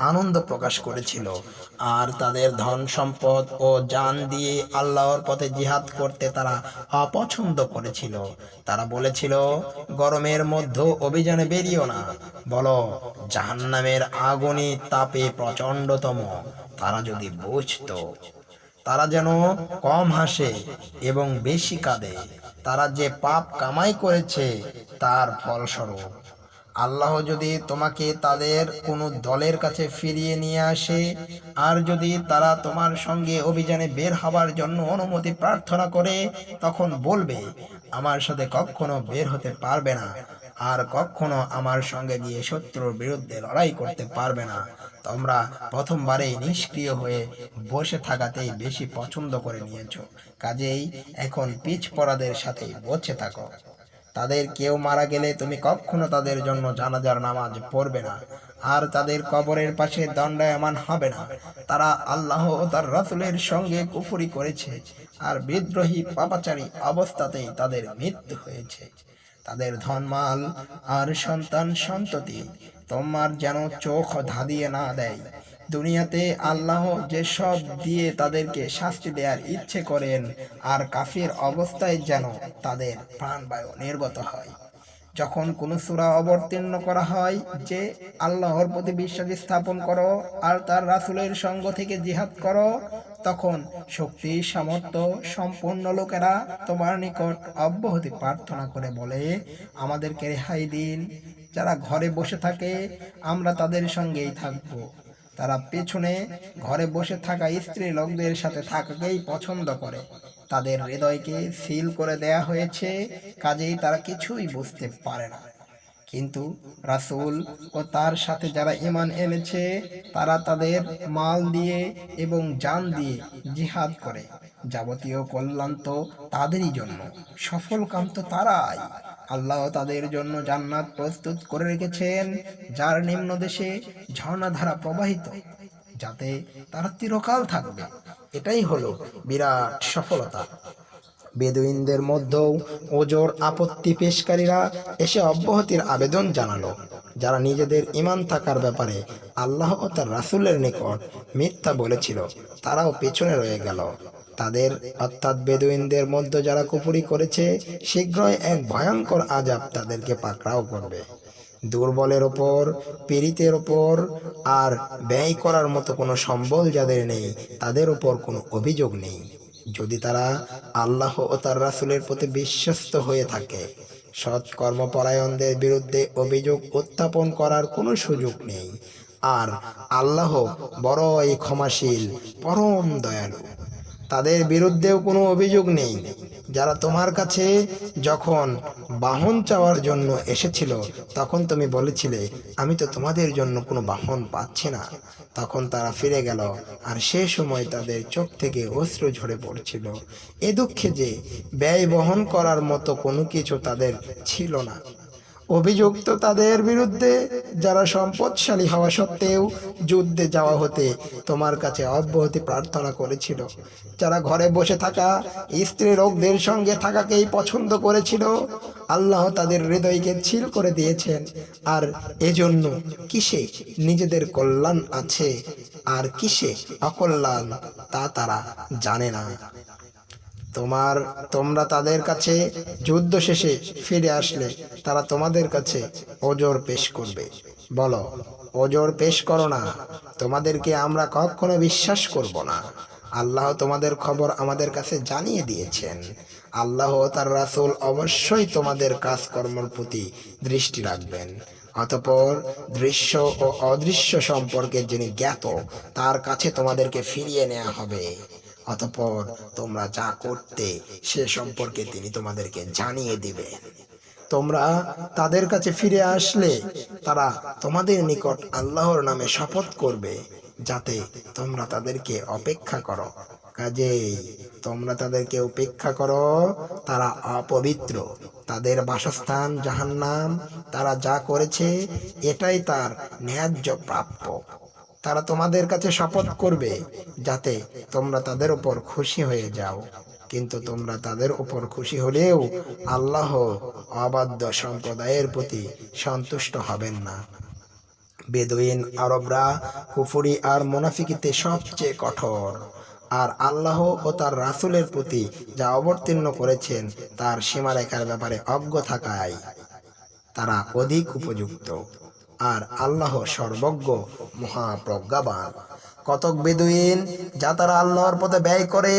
আনন্দ প্রকাশ করেছিল, আর তাদের ধন সম্পদ ও জান দিয়ে আল্লাহর পথে জিহাদ করতে তারা অপছন্দ করেছিল। তারা বলেছিল, গরমের মধ্যে অভিযানে বেরিও না, বলো জাহান্নামের আগুনে তাপে প্রচণ্ডতম। তারা যদি বুঝতো। তারা যেন কম হাসে এবং বেশি কাঁদে, তারা যে পাপ কামাই করেছে তার ফলস্বরূপ। আল্লাহ যদি তোমাকে তাদের কোনো দলের কাছে ফিরিয়ে নিয়ে আসে, আর যদি তারা তোমার সঙ্গে অভিযানে বের হবার জন্য অনুমতি প্রার্থনা করে, তখন বলবে, আমার সাথে কখনো বের হতে পারবে না, আর কখনো আমার সঙ্গে গিয়ে শত্রুর বিরুদ্ধে লড়াই করতে পারবে না। তোমরা প্রথমবারেই নিষ্ক্রিয় হয়ে বসে থাকাতেই বেশি পছন্দ করে নিয়েছো, কাজেই এখন পিছ পড়াদের সাথেই বসে থাকো। তাদের কেউ মারা গেলে তুমি কখনো তাদের জন্য জানাজার নামাজ পড়বে না, আর তাদের কবরের পাশে দণ্ডায়মান হবে না। তারা আল্লাহ ও তার রাসূলের সঙ্গে কুফরি করেছে, আর বিদ্রোহী পাপাচারী অবস্থাতেই তাদের মৃত্যু হয়েছে। তাদের ধনমাল আর সন্তান সন্ততি তোমার যেন চোখ ধাঁধিয়ে না দেয়। দুনিয়াতে আল্লাহ যে সব দিয়ে তাদেরকে শাস্তি দেওয়ার ইচ্ছে করেন, আর কাফির অবস্থায় যেন তাদের প্রাণবায়ু নির্গত হয়। যখন কোনো সূরা অবতীর্ণ করা হয় যে আল্লাহর প্রতি বিশ্বাস স্থাপন করো আর তার রাসূলের সঙ্গ থেকে জিহাদ করো, তখন শক্তি সামর্থ্য সম্পূর্ণ লোকেরা তোমার নিকট অব্যাহতি প্রার্থনা করে বলে, আমাদেরকে রেহাই দিন। যারা ঘরে বসে থাকে, আমরা তাদের সঙ্গেই থাকবো। তারা পেছনে ঘরে বসে থাকা স্ত্রী লোকদের সাথে থাকাকেই পছন্দ করে। তাদের হৃদয়কে সিল করে দেয়া হয়েছে, কাজেই তারা কিছুই বুঝতে পারে না। কিন্তু রাসূল ও তার সাথে যারা ঈমান এনেছে, তারা তাদের মাল দিয়ে এবং জান দিয়ে জিহাদ করে। যাবতীয় কল্যাণ তো তাদেরই জন্য, সফল কাম তো তারাই। আল্লাহ তাদের জন্য জান্নাত প্রস্তুত করে রেখেছেন, যার নিম্ন দেশে ঝর্ণাধারা প্রবাহিত, যাতে তারা চিরকাল থাকবে। এটাই হলো বিরাট সফলতা। বেদুইনদের মধ্যেও ওজোর আপত্তি পেশকারীরা এসে অব্যাহতির আবেদন জানালো, যারা নিজেদের ঈমান থাকার ব্যাপারে আল্লাহ ও তার রাসূলের নিকট মিথ্যা বলেছিল, তারাও পেছনে রয়ে গেল। তাদের অর্থাৎ বেদুইনদের মধ্যে যারা কুফরি করেছে, শীঘ্রই এক ভয়ঙ্কর আযাব তাদেরকে পাকড়াও করবে। দুর্বলের ওপর, পীড়িতের ওপর আর ব্যয় করার মতো কোনো সম্বল যাদের নেই, তাদের ওপর কোনো অভিযোগ নেই। যদি তারা আল্লাহ ও তার রাসূলের প্রতি বিশ্বস্ত হয়ে থাকে, সৎ কর্মপরায়ণদের বিরুদ্ধে অভিযোগ উত্থাপন করার কোনো সুযোগ নেই। আর আল্লাহ বড়ই ক্ষমাশীল, পরম দয়ালু। তাদের বিরুদ্ধেও কোনো অভিযোগ নেই। যারা তোমার কাছে যখন বাহন চাওয়ার জন্য এসেছিল, তখন তুমি বলেছিলে, আমি তো তোমাদের জন্য কোনো বাহন পাচ্ছি না। তখন তারা ফিরে গেল, আর সে সময় তাদের চোখ থেকে অশ্রু ঝরে পড়ছিল, এ দুঃখে যে ব্যয় বহন করার মতো কোনো কিছু তাদের ছিল না। অভিযুক্ত তাদের বিরুদ্ধে যারা সম্পদশালী হওয়া সত্ত্বেও যুদ্ধে যাওয়া হতে তোমার কাছে অব্যাহতি প্রার্থনা করেছিল, যারা ঘরে বসে থাকা স্ত্রী লোকদের সঙ্গে থাকাকেই পছন্দ করেছিল, আল্লাহ তাদের হৃদয়কে ছিল করে দিয়েছেন। আর এজন্য কিসে নিজেদের কল্যাণ আছে আর কিসে অকল্যাণ, তা তারা জানে না। তোমরা তাদের কাছে যুদ্ধ শেষে ফিরে আসলে তারা তোমাদের কাছে ওজর পেশ করবে। বলো, ওজর পেশ করো না, তোমাদেরকে আমরা কখনো বিশ্বাস করব না। আল্লাহ তোমাদের খবর আমাদের কাছে জানিয়ে দিয়েছেন। আল্লাহ ও তার রাসূল অবশ্যই তোমাদের কাজকর্মের প্রতি দৃষ্টি রাখবেন। অতঃপর দৃশ্য ও অদৃশ্য সম্পর্কে যিনি জ্ঞাত, তার কাছে তোমাদেরকে ফিরিয়ে নেওয়া হবে। অতঃপর তোমরা যা করতে সে সম্পর্কে তিনি তোমাদেরকে জানিয়ে দিবেন। তোমরা তাদের কাছে ফিরে আসলে তারা তোমাদের নিকট আল্লাহর নামে শপথ করবে, যাতে তোমরা তাদেরকে অপেক্ষা করো। কাজেই তোমরা তাদেরকে উপেক্ষা করো, তারা অপবিত্র, তাদের বাসস্থান জাহান্নাম। তারা যা করেছে এটাই তার ন্যায্য প্রাপ্য। তারা তোমাদের কাছে শপথ করবে যাতে তোমরা তাদের উপর খুশি হয়ে যাও, কিন্তু তোমরা তাদের উপর খুশি হলেও আল্লাহ অবাধ্য সম্প্রদায়ের প্রতি সন্তুষ্ট হবেন না। বেদুইন আরবরা কুফরি আর মুনাফিকিতে সবচেয়ে কঠোর, আর আল্লাহ ও তার রাসূলের প্রতি যা অবতীর্ণ করেছেন তার সীমারেখার ব্যাপারে অজ্ঞ থাকায় তারা অধিক উপযুক্ত। আর আল্লাহ সর্বজ্ঞ, মহাপ্রজ্ঞাবান। কতক বেদুইন যা তারা আল্লাহর পথে ব্যয় করে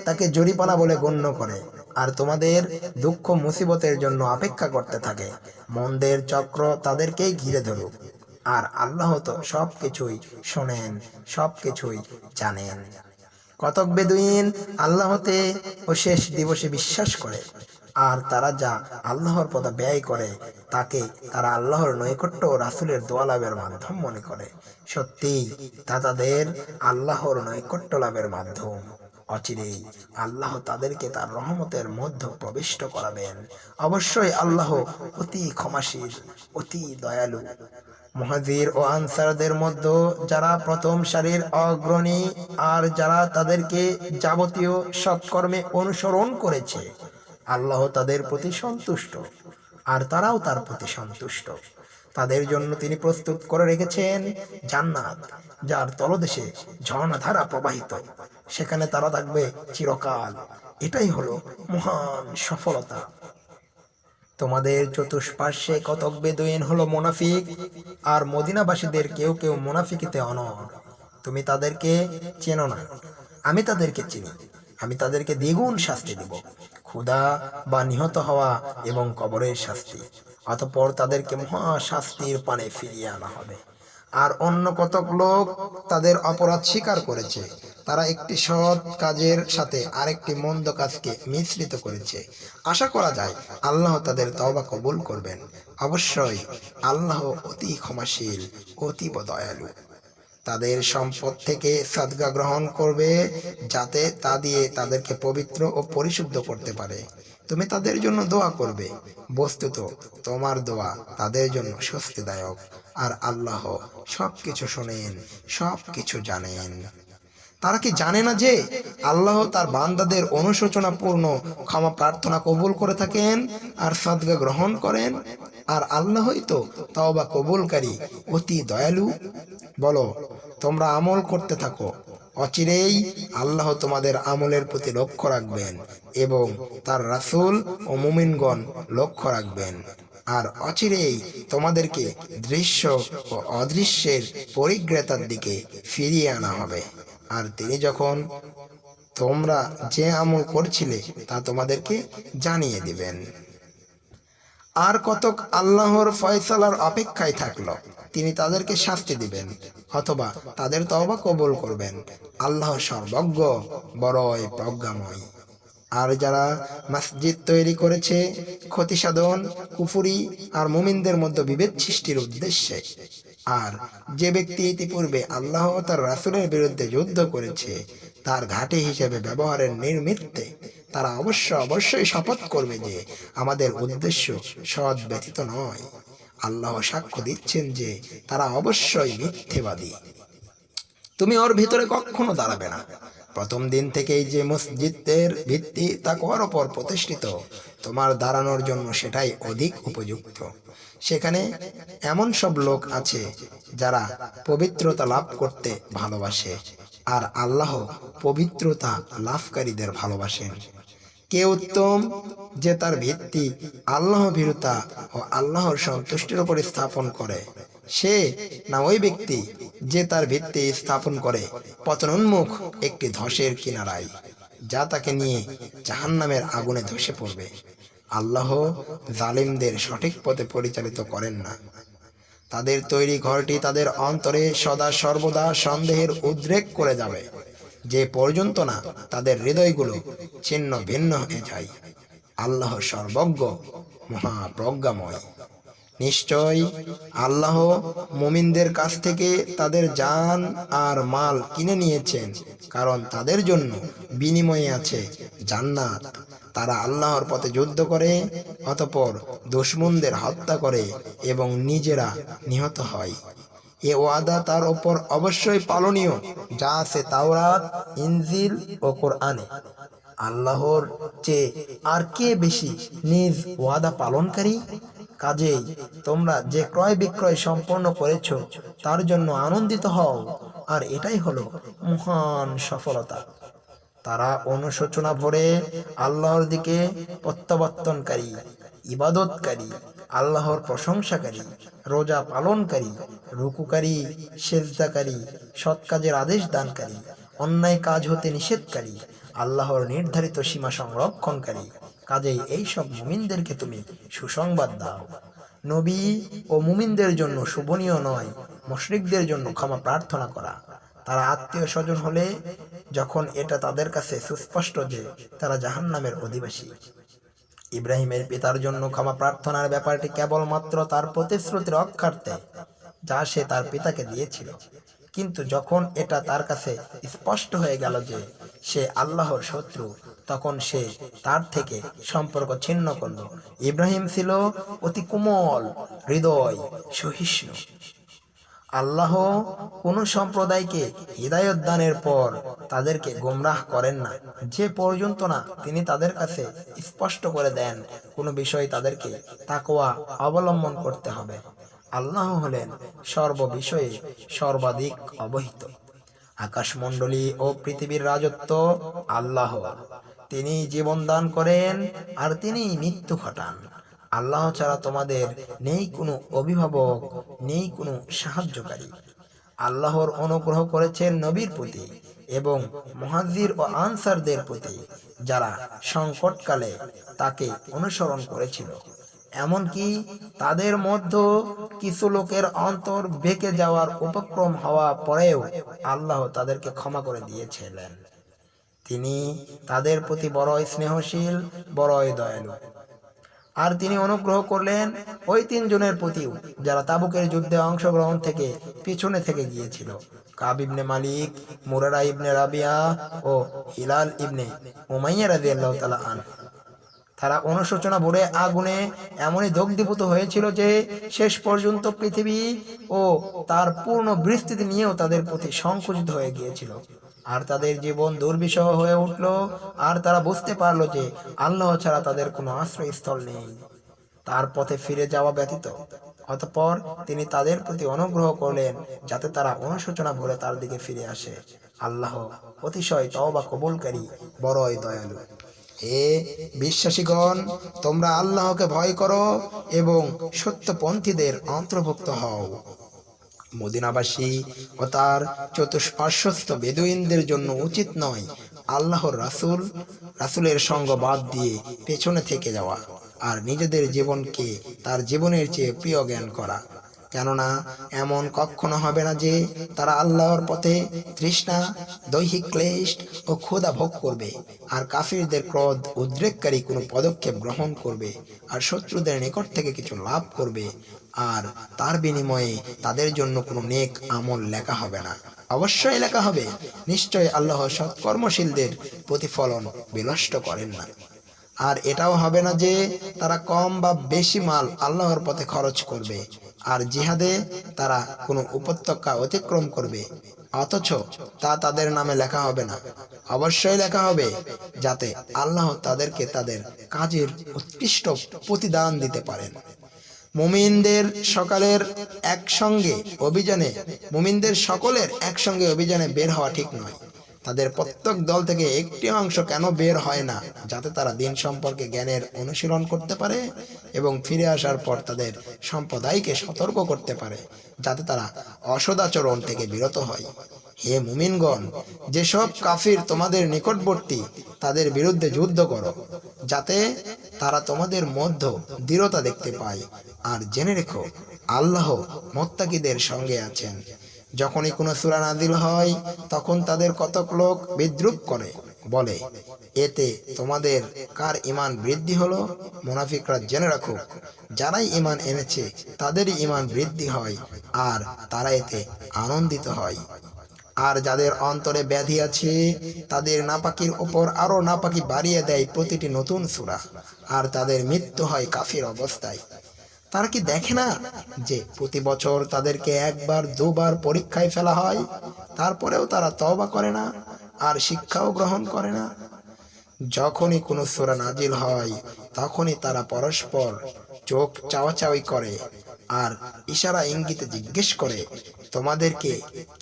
তাকে জরিমানা বলে গণ্য করে, আর তোমাদের দুঃখ মুসিবতের জন্য অপেক্ষা করতে থাকে। মন্দের চক্র তাদেরকেই ঘিরে ধরুক, আর আল্লাহ তো সবকিছুই শোনেন, সবকিছুই জানেন। কতক বেদুইন আল্লাহতে ও শেষ দিবসে বিশ্বাস করে, আর তারা যা আল্লাহর পথে ব্যয় করে তাকে তারা আল্লাহর নৈকট্য ও রাসূলের দোয়া লাভের মাধ্যম মনে করে। সত্যি তা তাদের আল্লাহর নৈকট্য লাভের মাধ্যম। অচিরেই আল্লাহ তাদেরকে তার রহমতের মধ্যে প্রবিষ্ট করাবেন। অবশ্যই আল্লাহ অতি ক্ষমাশীল, অতি দয়ালু। মুহাজির ও আনসারদের মধ্যে যারা প্রথম সারির অগ্রণী আর যারা তাদেরকে যাবতীয় সৎকর্মে অনুসরণ করেছে, আল্লাহ তাদের প্রতি সন্তুষ্ট, আর তারাও তার প্রতি সন্তুষ্ট। তাদের জন্য তিনি প্রস্তুত করে রেখেছেন জান্নাত, যার তলদেশে ঝর্ণাধারা প্রবাহিত, সেখানে তারা থাকবে চিরকাল। এটাই হলো মহান সফলতা। তোমাদের চতুষ্পার্শ্বে কতক বেদুইন হলো মুনাফিক, আর মদিনাবাসীদের কেউ কেউ মুনাফিকিতে অনড়। তুমি তাদেরকে চেনো না, আমি তাদেরকে চিনি। আমি তাদেরকে দ্বিগুণ শাস্তি দেব, ক্ষুধা বা নিহত হওয়া এবং কবরের শাস্তি। অতঃপর তাদেরকে মহা শাস্তির পানে ফিরিয়ে আনা হবে। আর অন্য কতক লোক তাদের অপরাধ স্বীকার করেছে, তারা একটি সৎ কাজের সাথে আরেকটি মন্দ কাজকে মিশ্রিত করেছে। আশা করা যায় আল্লাহ তাদের তওবা কবুল করবেন। অবশ্যই আল্লাহ অতি ক্ষমাশীল, অতীব দয়ালু। তাদের সম্পদ থেকে সদকা গ্রহণ করবে, যাতে তা দিয়ে তাদেরকে পবিত্র ও পরিশুদ্ধ করতে পারে। তুমি তাদের জন্য দোয়া করবে, বস্তুত তোমার দোয়া তাদের জন্য স্বস্তিদায়ক, আর আল্লাহ সবকিছু শোনেন, সবকিছু জানেন। তারা কি জানে না যে আল্লাহ তার বান্দাদের অনুশোচনাপূর্ণ ক্ষমা প্রার্থনা কবুল করে থাকেন আর সদকা গ্রহণ করেন? আর আল্লাহই তো তওবা কবুলকারী, অতি দয়ালু। বলো, তোমরা আমল করতে থাকো, অচিরেই আল্লাহ তোমাদের আমলের প্রতি লক্ষ্য রাখবেন এবং তার রাসূল ও মুমিনগণ লক্ষ্য রাখবেন। আর অচিরেই তোমাদেরকে দৃশ্য ও অদৃশ্যের পরিজ্ঞাতার দিকে ফিরিয়ে আনা হবে। আর তিনি যখন তোমরা যে আমল করছিলে তা তোমাদেরকে জানিয়ে দিবেন। আর কতক আল্লাহর ফয়সালার অপেক্ষায় থাকলো, তিনি তাদেরকে শাস্তি দিবেন অথবা তাদের তওবা কবুল করবেন। আল্লাহ সর্বজ্ঞ, বড়ই প্রজ্ঞাময়। আর যারা মসজিদ তৈরি করেছে ক্ষতি সাধন, কুফরি আর মুমিনদের মধ্যে বিভেদ সৃষ্টির উদ্দেশ্যে, আর যে ব্যক্তি ইতিপূর্বে আল্লাহ ও তার রাসূলের বিরুদ্ধে যুদ্ধ করেছে তার ঘাঁটি হিসেবে ব্যবহারের নিমিত্তে, তারা অবশ্যই শপথ করবে যে আমাদের উদ্দেশ্য সৎ ব্যতীত নয়। আল্লাহ সাক্ষ্য দিচ্ছেন যে তারা অবশ্যই মিথ্যেবাদী। তুমি ওর ভিতরে কখনো দাঁড়াবে না। প্রথম দিন থেকেই যে মসজিদের ভিত্তি তাকওয়ার উপর প্রতিষ্ঠিত, তোমার দাঁড়ানোর জন্য সেটাই অধিক উপযুক্ত। সেখানে এমন সব লোক আছে যারা পবিত্রতা লাভ করতে ভালোবাসে, আর আল্লাহ পবিত্রতা লাভকারীদের ভালোবাসেন। কে উত্তম, যে তার ভিত্তি আল্লাহ ভীরুতা ও আল্লাহর সন্তুষ্টির উপর স্থাপন করে, সে না ওই ব্যক্তি যে তার ভিত্তি স্থাপন করে পতনোন্মুখ একটি ধসের কিনারায়, যা তাকে নিয়ে জাহান্নামের আগুনে ধসে পড়বে। আল্লাহ জালিমদের সঠিক পথে পরিচালিত করেন না। তাদের তৈরি ঘরটি তাদের অন্তরে সদা সর্বদা সন্দেহের উদ্রেক করে যাবে, যে পর্যন্ত না তাদের হৃদয়গুলো ছিন্ন ভিন্ন হয়ে যায়। আল্লাহ সর্বজ্ঞ, মহাপ্রজ্ঞাময়। নিশ্চয় আল্লাহ মুমিনদের কাছ থেকে তাদের জান আর মাল কিনে নিয়েছেন, কারণ তাদের জন্য বিনিময়ে আছে জান্নাত। তারা আল্লাহর পথে যুদ্ধ করে, অতঃপর দুশমনদের হত্যা করে এবং নিজেরা নিহত হয়। এ ওয়াদা তার ওপর অবশ্যই পালনীয়, যা আছে তাওরাত, ইনজিল ও কোরআনে। আল্লাহর চেয়ে আর কে বেশি নিজ ওয়াদা পালনকারী? কাজেই তোমরা যে ক্রয় বিক্রয় সম্পন্ন করেছ তার জন্য আনন্দিত হও, আর এটাই হলো মহান সফলতা। তারা অনুশোচনা ভরে আল্লাহর দিকে প্রত্যাবর্তনকারী, ইবাদতকারী, আল্লাহর প্রশংসাকারী, রোজা পালনকারী, রুকুকারী, সেজদাকারী, সৎ কাজের আদেশ দানকারী, অন্যায় কাজ হতে নিষেধকারী, আল্লাহর নির্ধারিত সীমা সংরক্ষণকারী। কাজেই এই সব মুমিনদেরকে তুমি সুসংবাদ দাও। নবী ও মুমিনদের জন্য শোভনীয় নয় মুশরিকদের জন্য ক্ষমা প্রার্থনা করা। তারা আত্মীয় স্বজন হলে যখন এটা তাদের কাছে সুস্পষ্ট যে তারা জাহান্নামের অধিবাসী। ইব্রাহিমের পিতার জন্য ক্ষমা প্রার্থনার ব্যাপারটি কেবলমাত্র তার প্রতিশ্রুতির অক্ষার্থে, যা সে তার পিতাকে দিয়েছিল। কিন্তু যখন এটা তার কাছে স্পষ্ট হয়ে গেল যে সে আল্লাহর শত্রু, তখন সে তার থেকে সম্পর্ক ছিন্ন করল। ইব্রাহিম ছিল অতি কোমল হৃদয়, সহিষ্ণু। আল্লাহ কোন সম্প্রদায়কে হিদায়ত দানের পর তাদেরকে গোমরাহ করেন না, যে পর্যন্ত না তিনি তাদের কাছে স্পষ্ট করে দেন কোনো বিষয় তাদেরকে তাকওয়া অবলম্বন করতে হবে। আল্লাহ হলেন সর্ববিষয়ে সর্বাধিক অবহিত। আকাশমণ্ডলী ও পৃথিবীর রাজত্ব আল্লাহর। তিনি জীবন দান করেন আর তিনি মৃত্যু ঘটান। আল্লাহ ছাড়া তোমাদের নেই কোনো অভিভাবক, নেই কোনো সাহায্যকারী। আল্লাহর অনুগ্রহ করেছেন নবীর প্রতি এবং মুহাজির ও আনসারদের প্রতি, যারা সংকটকালে তাকে অনুসরণ করেছিল। এমনকি তাদের মধ্যে কিছু লোকের অন্তর বেঁকে যাওয়ার উপক্রম হওয়া পরেও আল্লাহ তাদেরকে ক্ষমা করে দিয়েছিলেন। তিনি তাদের প্রতি বড়ই স্নেহশীল, বড়ই দয়ালু। আর তিনি অনুগ্রহ করলেন ওই তিনজনের প্রতিও যারা তাবুকের যুদ্ধে অংশগ্রহণ থেকে পিছনে থেকে গিয়েছিল। কাব ইবনে মালিক, মুরারা ইবনে রাবিয়া ও হিলাল ইবনে উমাইয়া রাদিয়াল্লাহু তাআলা আনহু। তারা অনুশোচনা ভরে আগুনে এমনই দগ্ধীভূত হয়েছিল যে শেষ পর্যন্ত পৃথিবী ও তার পূর্ণ বিস্তৃতি নিয়েও তাদের প্রতি সংকুচিত হয়ে গিয়েছিল, আর তাদের জীবন দুর্বিষহ হয়ে উঠল। আর তারা বুঝতে পারলো যে আল্লাহ ছাড়া তাদের কোনো আশ্রয়স্থল নেই তার পথে ফিরে যাওয়া ব্যতীত। অতঃপর তিনি তাদের প্রতি অনুগ্রহ করলেন যাতে তারা অনুশোচনা ভরে তার দিকে ফিরে আসে। আল্লাহ অতিশয় তওবা কবুলকারী, বড়ই দয়ালু। হে বিশ্বাসীগণ, তোমরা আল্লাহকে ভয় করো এবং সত্যপন্থীদের অন্তর্ভুক্ত হও। মদিনাবাসী ও তার চতুষ্পার্শ্বস্থ বেদুইনদের জন্য উচিত নয় আল্লাহর রাসূলের সঙ্গ বাদ দিয়ে পেছনে থেকে যাওয়া আর নিজেদের জীবনকে তার জীবনের চেয়ে প্রিয় জ্ঞান করা। কেননা এমন কখনো হবে না যে তারা আল্লাহর পথে তৃষ্ণা, দৈহিক ক্লেশ ও ক্ষুধা ভোগ করবে, আর কাফিরদের ক্রোধ উদ্রেককারী কোনো পদক্ষেপ গ্রহণ করবে, আর শত্রুদের নিকট থেকে কিছু লাভ করবে, আর তার বিনিময়ে তাদের জন্য কোনো নেক আমল লেখা হবে না। অবশ্যই লেখা হবে, নিশ্চয় আল্লাহ সৎকর্মশীলদের প্রতিফলন বিনষ্ট করেন না। আর এটাও হবে না যে তারা কম বা বেশি মাল আল্লাহর পথে খরচ করবে, আর জিহাদে তারা কোনো উপত্যকা অতিক্রম করবে, অথচ তা তাদের নামে লেখা হবে না। অবশ্যই লেখা হবে যাতে আল্লাহ তাদেরকে তাদের কাজের উৎকৃষ্ট প্রতিদান দিতে পারেন। মুমিনদের সকলের একসঙ্গে অভিযানে বের হওয়া ঠিক নয়। তাদের প্রত্যেক দল থেকে একটি অংশ কেন বের হয় না, যাতে তারা দিন সম্পর্কে জ্ঞানের অনুশীলন করতে পারে এবং ফিরে আসার পর তাদের সম্প্রদায়কে সতর্ক করতে পারে, যাতে তারা অসদাচরণ থেকে বিরত হয়। হে মুমিনগণ, যেসব কাফির তোমাদের নিকটবর্তী তাদের বিরুদ্ধে যুদ্ধ করো, যাতে তারা তোমাদের মধ্যে দৃঢ়তা দেখতে পায়। আর জেনে রেখো, আল্লাহ মুত্তাকিদের সঙ্গে আছেন। যখনই কোনো সূরা নাযিল হয় তখন তাদের কতক লোক বিদ্রুপ করে, বলে, এতে তোমাদের কার ঈমান বৃদ্ধি হলো? মুনাফিকরা জেনে রাখুক, যারাই ঈমান এনেছে তাদেরই ঈমান বৃদ্ধি হয়, আর তারা এতে আনন্দিত হয়। আর যাদের অন্তরে ব্যাধি আছে তাদের নাপাকির উপর আরো নাপাকি বাড়িয়ে দেয় প্রতিটি নতুন সূরা, আর তাদের মৃত্যু হয় কাফির অবস্থায়। তারা কি দেখে না যে প্রতি বছর তাদেরকে একবার দুবার পরীক্ষায় ফেলা হয়, তারপরেও তারা তওবা করে না আর শিক্ষাও গ্রহণ করে না? যখনই কোনো সূরা নাজিল হয় তখনই তারা পরস্পর চোখ চাওয়াচাওয়ি করে আর ইশারা ইঙ্গিতে জিজ্ঞেস করে, তোমাদেরকে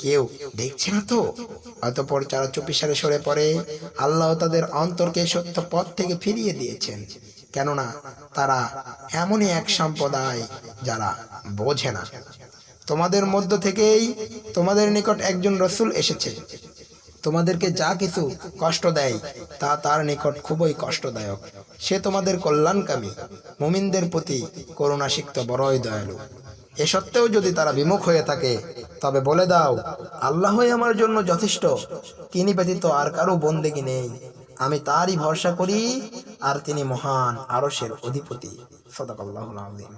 কেউ দেখছে না তো? অতঃপর যারা চুপিসারে সরে পড়ে, আল্লাহ তাদের অন্তরকে সত্য পথ থেকে ফিরিয়ে দিয়েছেন, কেননা তারা এমনই এক সম্প্রদায় যারা বোঝে না। তোমাদের মধ্য থেকেই তোমাদের নিকট একজন রাসূল এসেছে, তোমাদেরকে যা কিছু কষ্ট দেয় তা তার নিকট খুবই কষ্টদায়ক। সে তোমাদের কল্যাণকামী, মুমিনদের প্রতি করুণাসিক্ত, বড়ই দয়ালু। এ সত্ত্বেও যদি তারা বিমুখ হয়ে থাকে, তবে বলে দাও, আল্লাহই আমার জন্য যথেষ্ট, তিনি ব্যতীত আর কারো বন্দেগী নেই। আমি তারই ভরসা করি, আর তিনি মহান আরশের অধিপতি। সাদাকাল্লাহুল আযীম।